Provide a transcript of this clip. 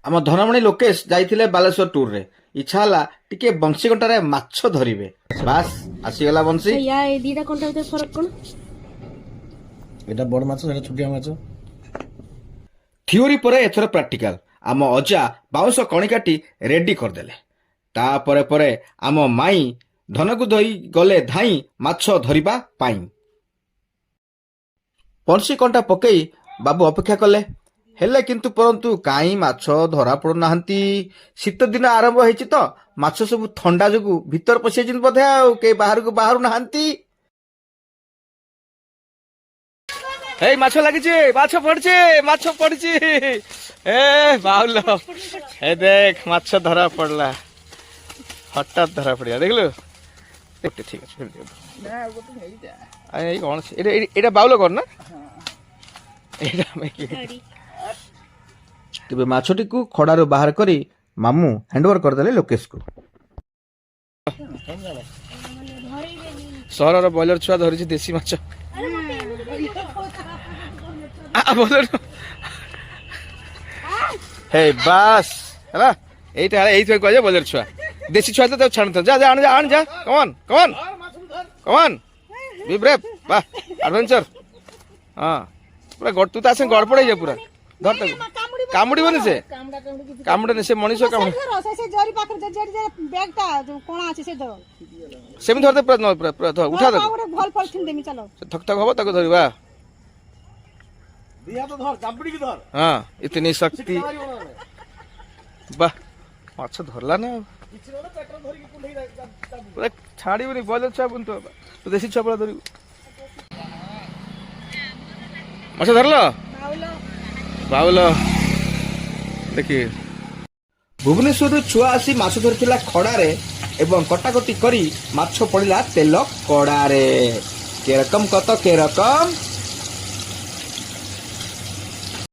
ଆମ ଧନମଣି ଲୋକେଶ ଯାଇଥିଲେ ବାଲେଶ୍ୱର ଟୁରରେ। ଇଚ୍ଛା ହେଲା ଟିକେ ବଂଶୀ କଣ୍ଟାରେ ମାଛ ଧରିବେ। ବାସ୍ ଆସିଗଲା ବଂଶୀ। ଦିଟା କଣ୍ଟା ଭିତରେ ଫରକ କଣ? এটা বড় মাছ এটা ଛୋଟିଆ ମାଛ। ଥିଓରି ପରେ ଏଥର ପ୍ରାକ୍ଟିକାଲ। ଆମ ଅଜା ବାଉଁଶ କଣି କାଟି ରେଡି କରିଦେଲେ। ତାପରେ ପରେ ଆମ ମାଇଁ ଧନକୁ ଧରି ଗଲେ ଧାଇଁ ମାଛ ଧରିବା ପାଇଁ। ବଂଶୀ କଣ୍ଟା ପକେଇ ବାବୁ ଅପେକ୍ଷା କଲେ। ହେଲେ କିନ୍ତୁ ପରନ୍ତୁ କାହିଁ ମାଛ ଧରା ପଡୁନାହାନ୍ତି। ଶୀତ ଦିନ ଆରମ୍ଭ ହେଇଛି ତ ମାଛ ସବୁ ଥଣ୍ଡା ଯୋଗୁଁ ଭିତରେ ପଶିଯାଇଛନ୍ତି ବୋଧେ, ଆଉ କେହି ବାହାରକୁ ବାହାରୁ ନାହାନ୍ତି। ଏଇ ମାଛ ଲାଗିଛି, ମାଛ ପଡିଛି, ମାଛ ପଡିଛି। ଏ ବାଉଲ, ଏ ଦେଖ ମାଛ ଧରା ପଡିଲା, ହଠାତ୍ ଧରା ପଡିଲା, ଦେଖିଲୁ। ଠିକ ଅଛି, ଏଇ କଣ ଏଇଟା ବାଉଲ କର ନା। ତେବେ ମାଛଟିକୁ ଖଡାରୁ ବାହାର କରି ମାମୁଁ ହ୍ୟାଣ୍ଡଓଭର କରିଦେଲେ ଲୋକେଶକୁ। ସହରର ବ୍ରଏଲର ଛୁଆ ଧରିଛି ଦେଶୀ ମାଛ। ହେ ବାସ୍ ହେଲା, ଏଇଥିପାଇଁ କୁହାଯାଏ ବ୍ରଏଲର ଛୁଆ। ଦେଶୀ ଛୁଆ ତ ତାକୁ ଛାଣୁଥାଉ। ଯା ଆଣ ଯା, ଆଣ ଯା, କମନ କମନ କମନ, ବି ବ୍ରେଭ୍, ବାହ ଆଡଭେଞ୍ଚର। ହଁ ପୁରା ତୁ ତା ସାଙ୍ଗେ ଗଡ଼ପଡ଼ ହେଇଯା ପୁରା। ଧର ତାକୁ, କାମୁଡିବନି ସେ, କାମୁଡେନି ସେ, ମଣିଷ କାମୁଡେ। ସେମିତି ଧରତେ ପୁରା ଉଠା ତାକୁ, ଥକ ଥକ ହବ ତାକୁ ଧରିବା। ହଁ ଇତନି ଶକ୍ତି, ବାହ ମାଛ ଧରଲା ନା। ଛାଡିବୁନି ବ୍ରଏଲର ଛୁଆ, ତୁ ଦେଶୀ ଛୁଆ ପରା ଧରିବୁ। ମାଛ ଧରଲ ବାଉଲ ଦେଖି। ଭୁବନେଶ୍ୱରରୁ ଛୁଆ ଆସି ମାଛ ଧରିଥିଲା ଖଡାରେ ଏବଂ କଟାକଟି କରି ମାଛ ପଡିଲା ତେଲ କଡାରେ। କେରକମ କତ କେରକମ।